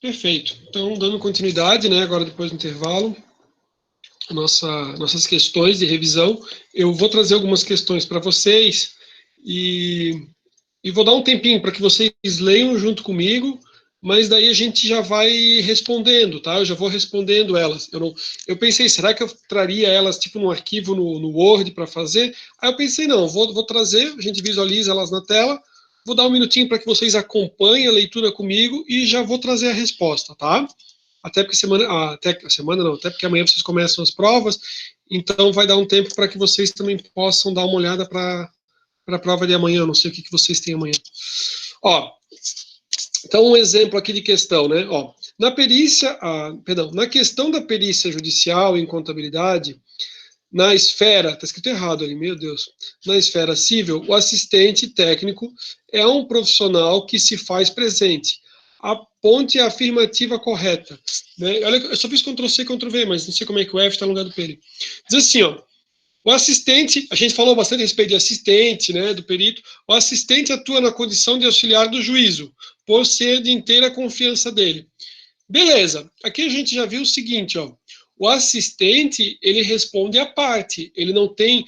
Perfeito. Então, dando continuidade, né, agora depois do intervalo, nossas questões de revisão, eu vou trazer algumas questões para vocês e vou dar um tempinho para que vocês leiam junto comigo, mas daí a gente já vai respondendo, tá? Eu já vou respondendo elas. Eu pensei, será que eu traria elas tipo num arquivo no Word para fazer? Aí eu pensei, não, vou trazer, a gente visualiza elas na tela, vou dar um minutinho para que vocês acompanhem a leitura comigo e já vou trazer a resposta, tá? Até porque até porque amanhã vocês começam as provas, então vai dar um tempo para que vocês também possam dar uma olhada para a prova de amanhã, não sei o que vocês têm amanhã. Ó, então um exemplo aqui de questão, né? Ó, na questão da perícia judicial em contabilidade, na esfera, está escrito errado ali, meu Deus, na esfera civil, o assistente técnico é um profissional que se faz presente. Aponte a afirmativa correta. Né? Olha, eu só fiz Ctrl+C, Ctrl+V, mas não sei como é que o F está no lugar do P. Diz assim, ó, o assistente, a gente falou bastante a respeito de assistente, né, do perito. O assistente atua na condição de auxiliar do juízo, por ser de inteira confiança dele. Beleza, aqui a gente já viu o seguinte, ó. O assistente, ele responde à parte, ele não tem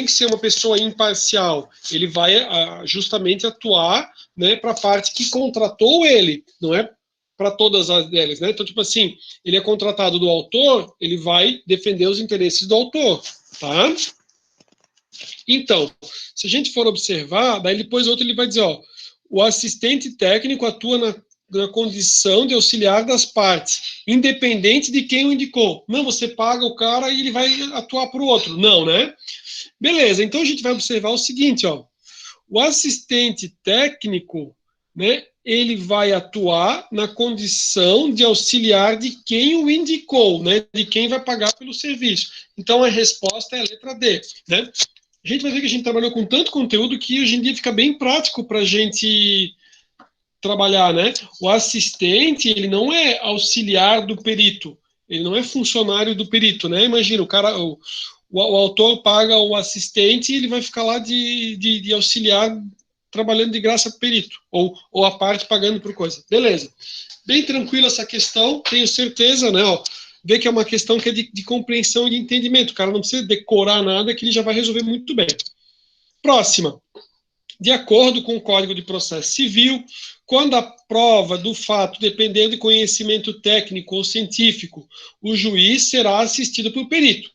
que ser uma pessoa imparcial, ele vai justamente atuar, né, para a parte que contratou ele, não é para todas as delas, né? Então, tipo assim, ele é contratado do autor, ele vai defender os interesses do autor, tá? Então, se a gente for observar, daí depois outro ele vai dizer, ó, o assistente técnico atua na condição de auxiliar das partes, independente de quem o indicou. Não, você paga o cara e ele vai atuar para o outro. Não, né? Beleza, então a gente vai observar o seguinte, ó, o assistente técnico, né, ele vai atuar na condição de auxiliar de quem o indicou, né, de quem vai pagar pelo serviço. Então a resposta é a letra D, né? A gente vai ver que a gente trabalhou com tanto conteúdo que hoje em dia fica bem prático para a gente trabalhar, né? O assistente, ele não é auxiliar do perito, ele não é funcionário do perito, né? Imagina, o autor paga o assistente e ele vai ficar lá de auxiliar trabalhando de graça para o perito, ou a parte pagando por coisa. Beleza. Bem tranquila essa questão, tenho certeza, né? Ó, vê que é uma questão que é de compreensão e de entendimento. O cara não precisa decorar nada que ele já vai resolver muito bem. Próxima. De acordo com o Código de Processo Civil, quando a prova do fato depender de conhecimento técnico ou científico, o juiz será assistido por perito.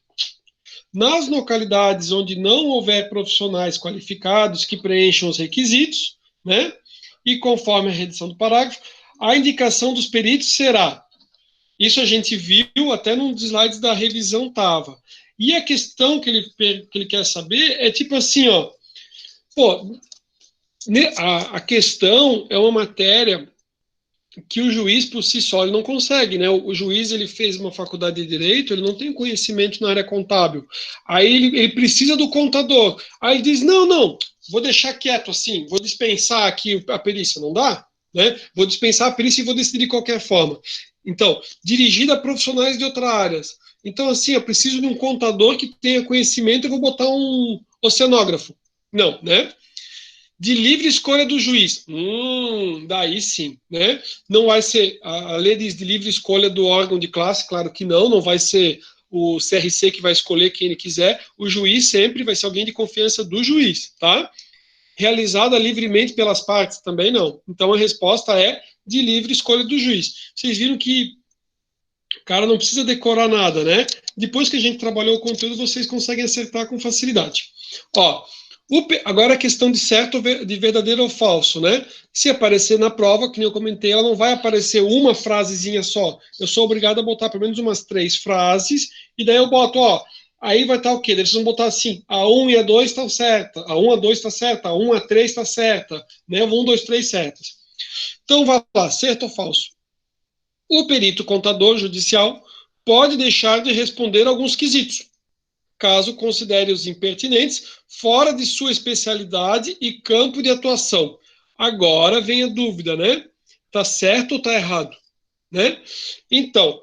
Nas localidades onde não houver profissionais qualificados que preencham os requisitos, né, e conforme a redação do parágrafo, a indicação dos peritos será, isso a gente viu até num dos slides da revisão estava. E a questão que ele quer saber é tipo assim, ó, pô, a questão é uma matéria que o juiz por si só ele não consegue, né? O juiz ele fez uma faculdade de direito, ele não tem conhecimento na área contábil. Aí ele precisa do contador. Aí ele diz não, vou deixar quieto assim, vou dispensar aqui a perícia, não dá, né? Vou dispensar a perícia e vou decidir de qualquer forma. Então, dirigida a profissionais de outras áreas. Então, assim, eu preciso de um contador que tenha conhecimento, eu vou botar um oceanógrafo. Não, né? De livre escolha do juiz. Daí sim, né? Não vai ser, a lei diz de livre escolha do órgão de classe, claro que não vai ser o CRC que vai escolher quem ele quiser, o juiz sempre vai ser alguém de confiança do juiz, tá? Realizada livremente pelas partes, também não. Então a resposta é de livre escolha do juiz. Vocês viram que o cara não precisa decorar nada, né? Depois que a gente trabalhou o conteúdo, vocês conseguem acertar com facilidade. Ó, agora a questão de certo, de verdadeiro ou falso, né? Se aparecer na prova, que nem eu comentei, ela não vai aparecer uma frasezinha só. Eu sou obrigado a botar pelo menos umas 3 frases, e daí eu boto, ó, aí vai estar o quê? Eles vão botar assim, a 1 e a 2 estão certas, a 1 a 2 está certa, a 1 a 3 está certa, né? 1, 2, 3 certas. Então vai lá, certo ou falso? O perito contador judicial pode deixar de responder alguns quesitos, caso considere os impertinentes, fora de sua especialidade e campo de atuação. Agora vem a dúvida, né? Tá certo ou tá errado? Né? Então,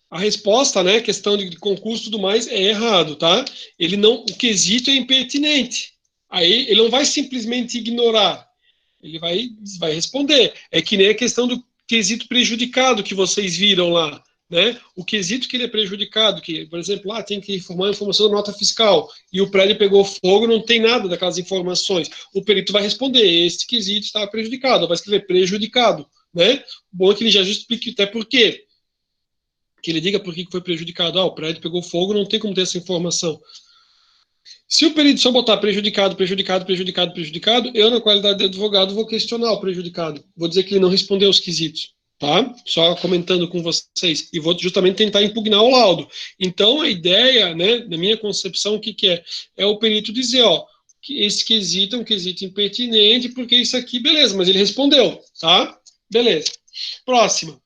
a resposta, né, questão de concurso e tudo mais, é errado, tá? O quesito é impertinente. Aí ele não vai simplesmente ignorar, ele vai responder. É que nem a questão quesito prejudicado que vocês viram lá, né? O quesito que ele é prejudicado, que, por exemplo, lá tem que informar a informação da nota fiscal, e o prédio pegou fogo, não tem nada daquelas informações. O perito vai responder, esse quesito estava prejudicado, vai escrever prejudicado, né? Bom é que ele já justifique até por quê. Que ele diga por que foi prejudicado. O prédio pegou fogo, não tem como ter essa informação. Se o perito só botar prejudicado, prejudicado, prejudicado, prejudicado, eu, na qualidade de advogado, vou questionar o prejudicado. Vou dizer que ele não respondeu os quesitos, tá? Só comentando com vocês. E vou justamente tentar impugnar o laudo. Então, a ideia, né, na minha concepção, o que é? É o perito dizer, que esse quesito é um quesito impertinente, porque isso aqui, beleza, mas ele respondeu, tá? Beleza. Próxima.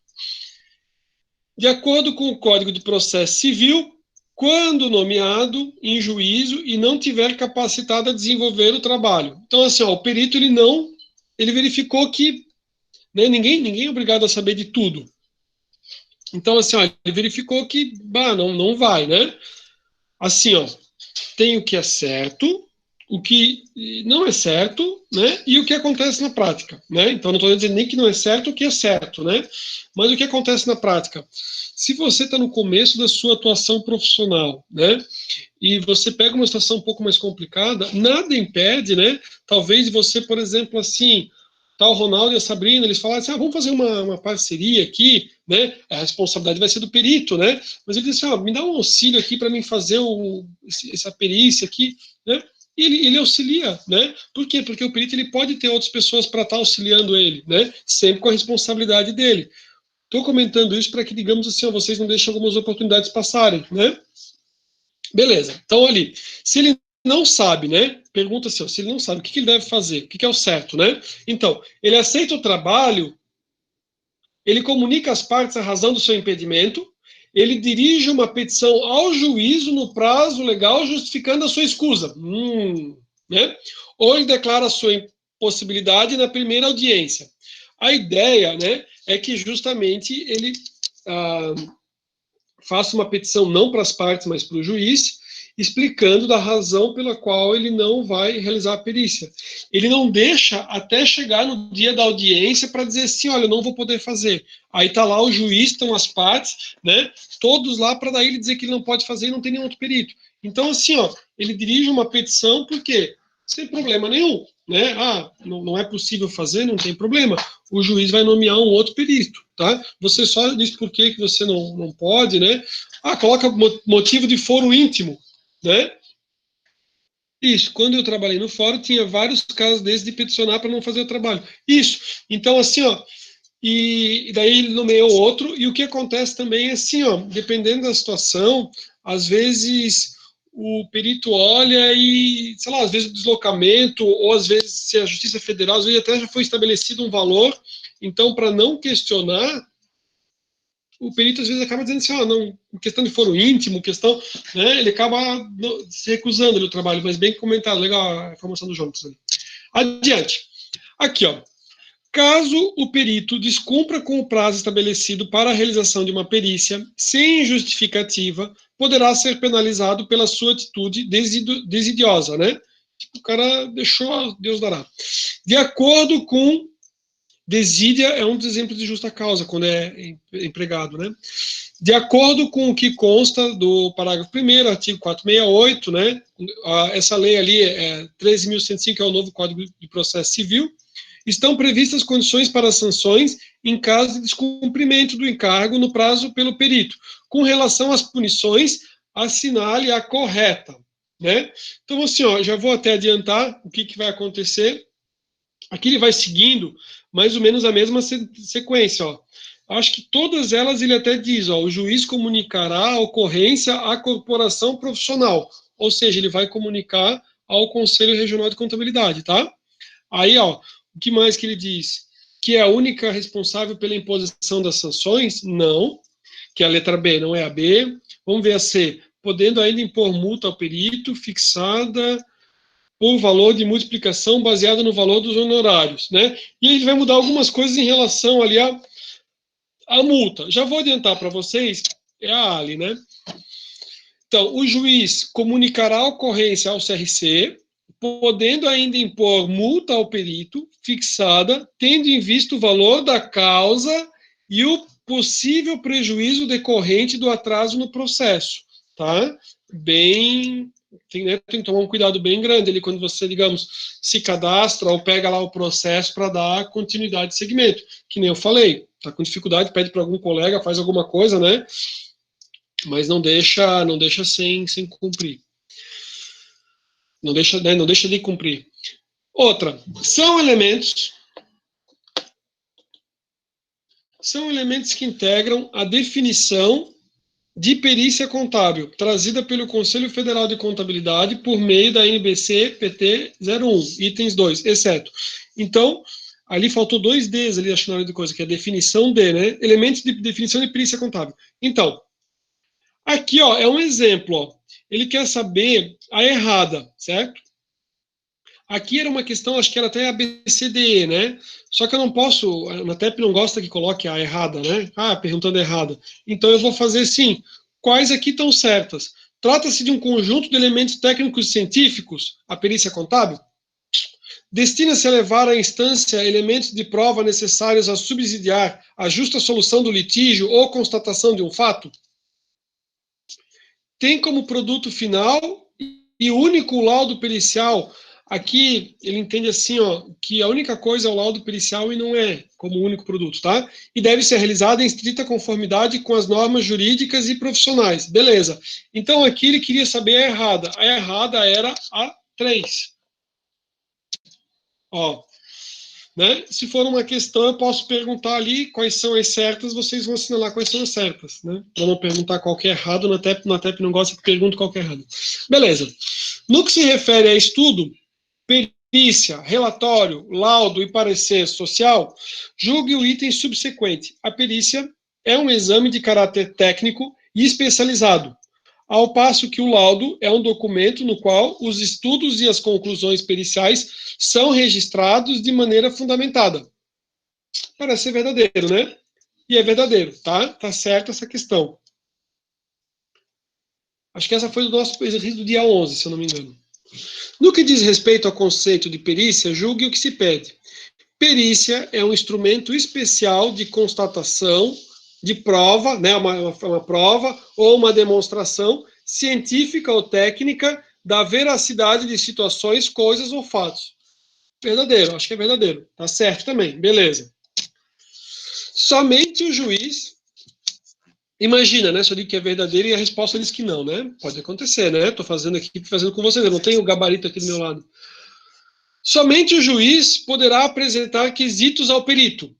De acordo com o Código de Processo Civil, quando nomeado em juízo e não tiver capacitado a desenvolver o trabalho. Então, assim, o perito, ele verificou que, né, ninguém é obrigado a saber de tudo. Então, assim, ele verificou que, não vai, né? Assim, tem o que é certo, o que não é certo, né? E o que acontece na prática, né? Então, não estou dizendo nem que não é certo, o que é certo, né? Mas o que acontece na prática? Se você está no começo da sua atuação profissional, né? E você pega uma situação um pouco mais complicada, nada impede, né? Talvez você, por exemplo, assim, o Ronaldo e a Sabrina, eles falaram assim, vamos fazer uma parceria aqui, né? A responsabilidade vai ser do perito, né? Mas ele disse, me dá um auxílio aqui para mim fazer essa perícia aqui, né? E ele auxilia, né? Por quê? Porque o perito ele pode ter outras pessoas para estar auxiliando ele, né? Sempre com a responsabilidade dele. Estou comentando isso para que, digamos assim, vocês não deixem algumas oportunidades passarem, né? Beleza. Então, ali, se ele não sabe, né? Pergunta assim, se ele não sabe, o que ele deve fazer? O que é o certo, né? Então, ele aceita o trabalho, ele comunica às partes a razão do seu impedimento, ele dirige uma petição ao juízo no prazo legal, justificando a sua escusa. Né? Ou ele declara a sua impossibilidade na primeira audiência. A ideia, né, é que justamente ele faça uma petição não para as partes, mas para o juiz, explicando da razão pela qual ele não vai realizar a perícia. Ele não deixa até chegar no dia da audiência para dizer assim, olha, eu não vou poder fazer. Aí está lá o juiz, estão as partes, né, todos lá para daí ele dizer que ele não pode fazer e não tem nenhum outro perito. Então, assim, ele dirige uma petição, por quê? Sem problema nenhum, né? Não é possível fazer, não tem problema. O juiz vai nomear um outro perito, tá? Você só diz por que você não pode, né? Coloca motivo de foro íntimo, né? Isso, quando eu trabalhei no fórum, tinha vários casos desses de peticionar para não fazer o trabalho. Isso, então assim, e daí ele nomeou outro, e o que acontece também é assim, dependendo da situação, às vezes o perito olha e, sei lá, às vezes o deslocamento, ou às vezes se a Justiça Federal, às vezes até já foi estabelecido um valor, então para não questionar, o perito às vezes acaba dizendo assim, não, questão de foro íntimo, questão, né, ele acaba se recusando do trabalho, mas bem comentado, legal a informação do João. Adiante. Aqui, caso o perito descumpra com o prazo estabelecido para a realização de uma perícia, sem justificativa, poderá ser penalizado pela sua atitude desidiosa, né? Tipo, o cara deixou, Deus dará. De acordo com desídia é um dos exemplos de justa causa, quando é empregado, né? De acordo com o que consta do parágrafo 1º, artigo 468, né? Essa lei ali, 13.105, é o novo Código de Processo Civil, estão previstas condições para sanções em caso de descumprimento do encargo no prazo pelo perito. Com relação às punições, assinale a correta, né? Então, assim, já vou até adiantar o que vai acontecer. Aqui ele vai seguindo mais ou menos a mesma sequência, Acho que todas elas ele até diz, o juiz comunicará a ocorrência à corporação profissional, ou seja, ele vai comunicar ao Conselho Regional de Contabilidade, tá? Aí, o que mais que ele diz? Que é a única responsável pela imposição das sanções? Não, que é a letra B, não é a B. Vamos ver a C. Podendo ainda impor multa ao perito fixada por valor de multiplicação baseada no valor dos honorários, né? E aí ele vai mudar algumas coisas em relação ali à multa. Já vou adiantar para vocês, é a Ali, né? Então, o juiz comunicará a ocorrência ao CRC, podendo ainda impor multa ao perito fixada, tendo em vista o valor da causa e o possível prejuízo decorrente do atraso no processo, tá? Tem que tomar um cuidado bem grande ali quando você, digamos, se cadastra ou pega lá o processo para dar continuidade de segmento. Que nem eu falei, tá com dificuldade, pede para algum colega, faz alguma coisa, né? Mas não deixa sem cumprir. Não deixa, né, não deixa de cumprir. Outra, são elementos que integram a definição de perícia contábil, trazida pelo Conselho Federal de Contabilidade por meio da NBC PT 01, itens 2, exceto. Então, ali faltou 2 Ds ali, acho, na hora de coisa, que é definição de, né? Elementos de definição de perícia contábil. Então, aqui, ó, é um exemplo, ó. Ele quer saber a errada, certo? Aqui era uma questão, acho que era até ABCDE, né? Só que eu não posso, a Anatep não gosta que coloque a errada, né? Ah, perguntando errada. Então eu vou fazer sim. Quais aqui estão certas? Trata-se de um conjunto de elementos técnicos e científicos, a perícia contábil? Destina-se a levar à instância elementos de prova necessários a subsidiar a justa solução do litígio ou constatação de um fato? Tem como produto final e único o laudo pericial. Aqui ele entende assim, ó, que a única coisa é o laudo pericial e não é como único produto, tá? E deve ser realizada em estrita conformidade com as normas jurídicas e profissionais. Beleza. Então aqui ele queria saber a errada. A errada era a 3. Ó, né? Se for uma questão, eu posso perguntar ali quais são as certas, vocês vão assinalar quais são as certas, né? Para não perguntar qual que é errado, na TEP não gosta que pergunte qual que é errado. Beleza. No que se refere a estudo, perícia, relatório, laudo e parecer social, julgue o item subsequente. A perícia é um exame de caráter técnico e especializado, ao passo que o laudo é um documento no qual os estudos e as conclusões periciais são registrados de maneira fundamentada. Parece ser verdadeiro, né? E é verdadeiro, tá? Tá certo essa questão. Acho que essa foi do nosso exercício do dia 11, se eu não me engano. No que diz respeito ao conceito de perícia, julgue o que se pede. Perícia é um instrumento especial de constatação, de prova, né, uma prova ou uma demonstração científica ou técnica da veracidade de situações, coisas ou fatos. Verdadeiro, acho que é verdadeiro. Tá certo também, beleza. Somente o juiz... Imagina, né? Se eu digo que é verdadeiro e a resposta diz que não, né? Pode acontecer, né? Estou fazendo com vocês, eu não tenho o gabarito aqui do meu lado. Somente o juiz poderá apresentar quesitos ao perito.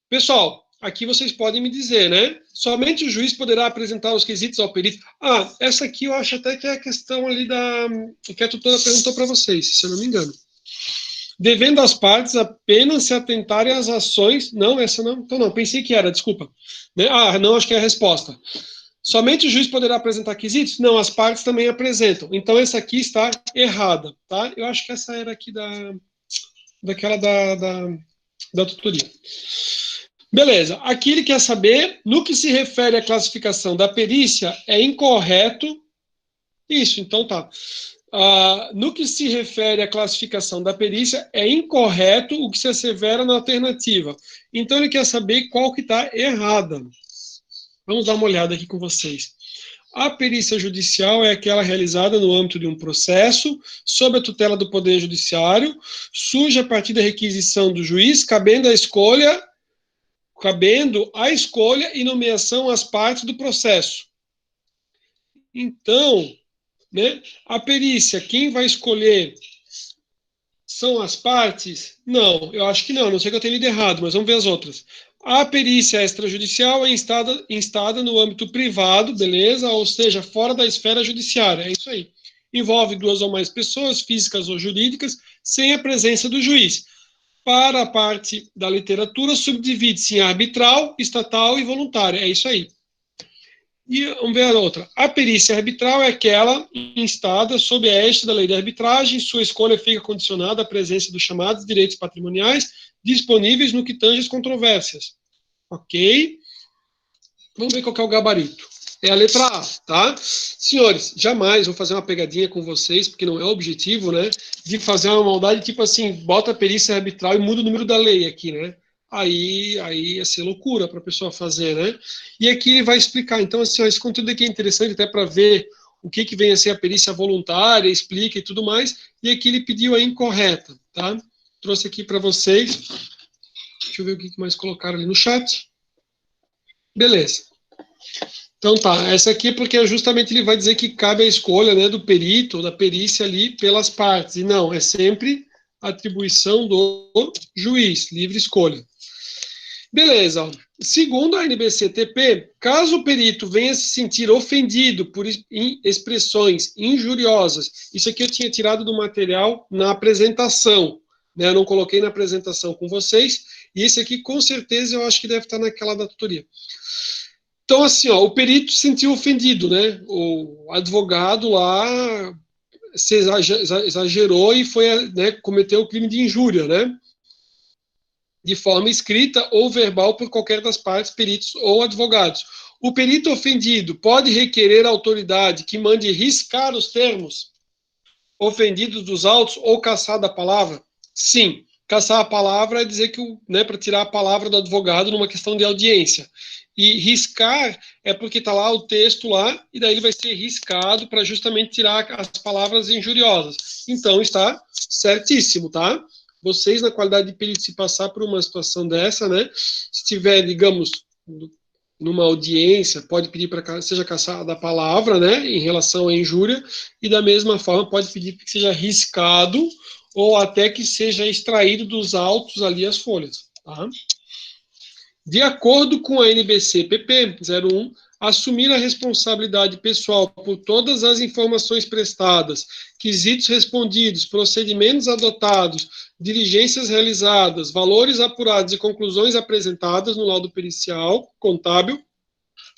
Pessoal, aqui vocês podem me dizer, né? Somente o juiz poderá apresentar os quesitos ao perito. Ah, essa aqui eu acho até que é a questão ali que a tutora perguntou para vocês, se eu não me engano. Devendo as partes apenas se atentarem às ações... Não, essa não. Então não, pensei que era, desculpa. Né? Ah, não, acho que é a resposta. Somente o juiz poderá apresentar quesitos? Não, as partes também apresentam. Então essa aqui está errada, tá? Eu acho que essa era aqui daquela da tutoria. Beleza. Aqui ele quer saber, no que se refere à classificação da perícia, é incorreto... Isso, então tá. No que se refere à classificação da perícia, é incorreto o que se assevera na alternativa. Então, ele quer saber qual que está errada. Vamos dar uma olhada aqui com vocês. A perícia judicial é aquela realizada no âmbito de um processo, sob a tutela do Poder Judiciário, surge a partir da requisição do juiz, cabendo a escolha e nomeação às partes do processo. Então... né? A perícia, quem vai escolher são as partes? Não, eu acho que não sei que eu tenha lido errado, mas vamos ver as outras. A perícia extrajudicial é instada no âmbito privado, beleza? Ou seja, fora da esfera judiciária, é isso aí. Envolve 2 ou mais pessoas, físicas ou jurídicas, sem a presença do juiz. Para a parte da literatura, subdivide-se em arbitral, estatal e voluntária, é isso aí. E vamos ver a outra. A perícia arbitral é aquela instada sob a égide da lei de arbitragem, sua escolha fica condicionada à presença dos chamados direitos patrimoniais disponíveis no que tange as controvérsias. Ok? Vamos ver qual que é o gabarito. É a letra A, tá? Senhores, jamais vou fazer uma pegadinha com vocês, porque não é o objetivo, né? De fazer uma maldade tipo assim, bota a perícia arbitral e muda o número da lei aqui, né? aí ia ser loucura para a pessoa fazer, né? E aqui ele vai explicar. Então, assim, ó, esse conteúdo aqui é interessante até para ver o que vem a ser a perícia voluntária, explica e tudo mais. E aqui ele pediu a incorreta, tá? Trouxe aqui para vocês. Deixa eu ver o que mais colocaram ali no chat. Beleza. Então tá, essa aqui é porque justamente ele vai dizer que cabe a escolha, né, do perito, da perícia ali pelas partes. E não, é sempre atribuição do juiz, livre escolha. Beleza. Ó. Segundo a NBC-TP, caso o perito venha se sentir ofendido por expressões injuriosas, isso aqui eu tinha tirado do material na apresentação, né? Eu não coloquei na apresentação com vocês, e esse aqui com certeza eu acho que deve estar naquela da tutoria. Então, assim, ó, o perito se sentiu ofendido, né? O advogado lá se exagerou e foi, né, cometeu o crime de injúria, né? De forma escrita ou verbal por qualquer das partes, peritos ou advogados. O perito ofendido pode requerer à autoridade que mande riscar os termos ofendidos dos autos ou cassar da palavra? Sim. Cassar a palavra é dizer que, né, para tirar a palavra do advogado numa questão de audiência. E riscar é porque está lá o texto lá, e daí ele vai ser riscado para justamente tirar as palavras injuriosas. Então está certíssimo, tá? Vocês, na qualidade de perito, se passar por uma situação dessa, né? Se tiver, digamos, numa audiência, pode pedir para que seja cassada a palavra, né? Em relação à injúria, e da mesma forma pode pedir que seja riscado ou até que seja extraído dos autos ali as folhas, tá? De acordo com a NBC-PP 01, assumir a responsabilidade pessoal por todas as informações prestadas, quesitos respondidos, procedimentos adotados, diligências realizadas, valores apurados e conclusões apresentadas no laudo pericial contábil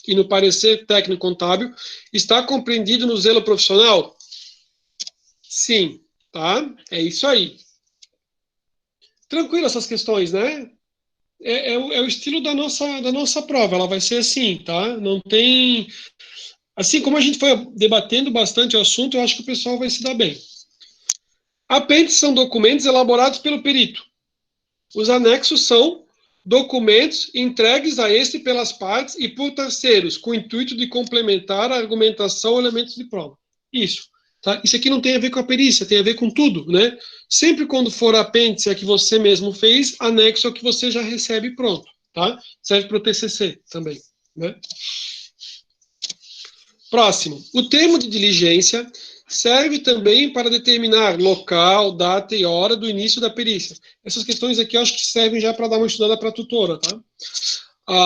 e no parecer técnico contábil, está compreendido no zelo profissional? Sim, tá? É isso aí. Tranquilo essas questões, né? É o estilo da nossa prova, ela vai ser assim, tá? Não tem... Assim como a gente foi debatendo bastante o assunto, eu acho que o pessoal vai se dar bem. Apêndices são documentos elaborados pelo perito. Os anexos são documentos entregues a este pelas partes e por terceiros, com o intuito de complementar a argumentação ou elementos de prova. Isso. Tá? Isso aqui não tem a ver com a perícia, tem a ver com tudo, né? Sempre quando for apêndice a que você mesmo fez, anexo ao que você já recebe pronto, tá? Serve para o TCC também, né? Próximo. O termo de diligência serve também para determinar local, data e hora do início da perícia. Essas questões aqui eu acho que servem já para dar uma estudada para a tutora, tá?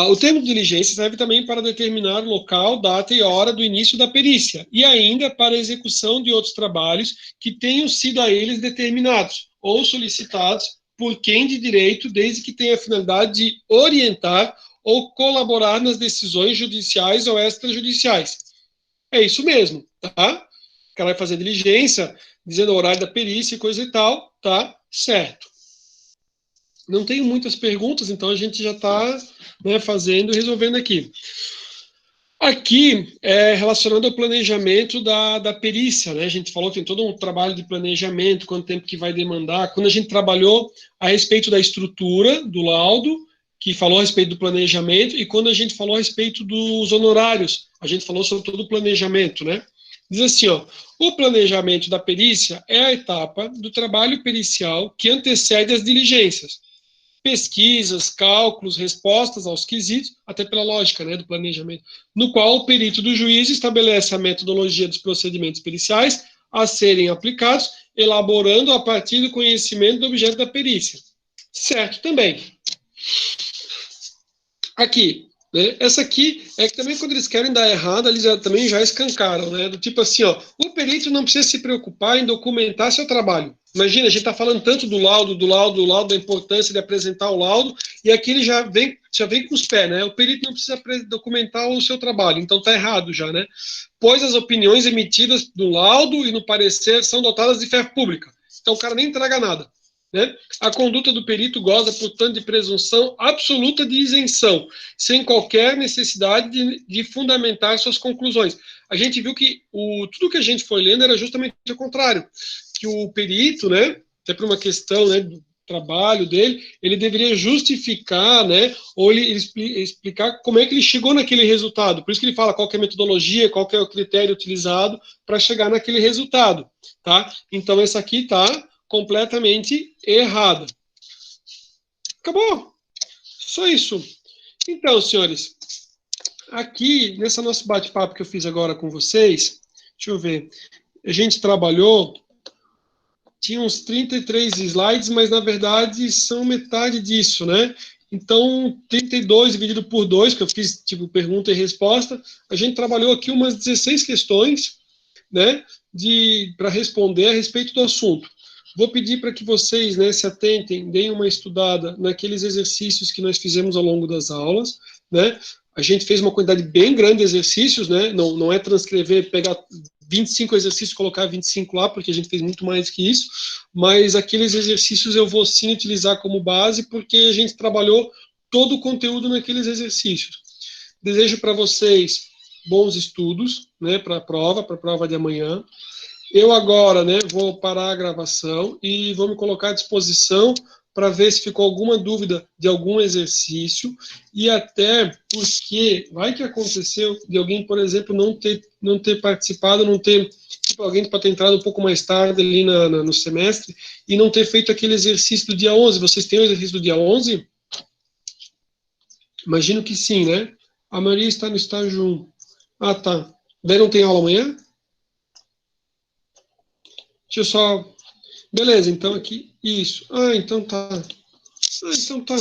O termo de diligência serve também para determinar local, data e hora do início da perícia, e ainda para a execução de outros trabalhos que tenham sido a eles determinados ou solicitados por quem de direito, desde que tenha a finalidade de orientar ou colaborar nas decisões judiciais ou extrajudiciais. É isso mesmo, tá? O cara vai fazer diligência, dizendo o horário da perícia e coisa e tal, tá? Certo. Não tenho muitas perguntas, então a gente já está, né, fazendo e resolvendo aqui. Aqui é relacionado ao planejamento da perícia, né? A gente falou que tem todo um trabalho de planejamento, quanto tempo que vai demandar. Quando a gente trabalhou a respeito da estrutura do laudo, que falou a respeito do planejamento, e quando a gente falou a respeito dos honorários, a gente falou sobre todo o planejamento, né? Diz assim, ó, o planejamento da perícia é a etapa do trabalho pericial que antecede as diligências. Pesquisas, cálculos, respostas aos quesitos, até pela lógica, né, do planejamento, no qual o perito do juiz estabelece a metodologia dos procedimentos periciais a serem aplicados, elaborando a partir do conhecimento do objeto da perícia. Certo também. Aqui, né, essa aqui é que também quando eles querem dar errado, eles também já escancaram, né, do tipo assim, ó, o perito não precisa se preocupar em documentar seu trabalho. Imagina, a gente está falando tanto do laudo, da importância de apresentar o laudo, e aqui ele já vem com os pés, né? O perito não precisa documentar o seu trabalho, então está errado já, né? Pois as opiniões emitidas no laudo e no parecer são dotadas de fé pública. Então o cara nem entrega nada, né? A conduta do perito goza, portanto, de presunção absoluta de isenção, sem qualquer necessidade de fundamentar suas conclusões. A gente viu que tudo que a gente foi lendo era justamente o contrário, que o perito, né, até por uma questão, né, trabalho dele, ele deveria justificar, né, ou ele explicar como é que ele chegou naquele resultado. Por isso que ele fala qual que é a metodologia, qual que é o critério utilizado para chegar naquele resultado, tá? Então, essa aqui está completamente errada. Acabou. Só isso. Então, senhores, aqui, nesse nosso bate-papo que eu fiz agora com vocês, deixa eu ver, a gente trabalhou, tinha uns 33 slides, mas na verdade são metade disso, né? Então, 32 dividido por 2, que eu fiz tipo pergunta e resposta, a gente trabalhou aqui umas 16 questões, né, para responder a respeito do assunto. Vou pedir para que vocês, né, se atentem, deem uma estudada naqueles exercícios que nós fizemos ao longo das aulas, né? A gente fez uma quantidade bem grande de exercícios, né? Não é transcrever, pegar 25 exercícios e colocar 25 lá, porque a gente fez muito mais que isso, mas aqueles exercícios eu vou sim utilizar como base, porque a gente trabalhou todo o conteúdo naqueles exercícios. Desejo para vocês bons estudos, né, para a prova de amanhã. Eu agora, né, vou parar a gravação e vou me colocar à disposição para ver se ficou alguma dúvida de algum exercício e até porque vai que aconteceu de alguém, por exemplo, não ter participado, não ter, tipo, alguém pode ter entrado um pouco mais tarde ali no semestre e não ter feito aquele exercício do dia 11. Vocês têm o exercício do dia 11? Imagino que sim, né? A Maria está no estágio 1. Ah, tá. Daí não tem aula amanhã? Deixa eu só... Beleza, então aqui... Isso. Ah, então tá. Ah, então tá.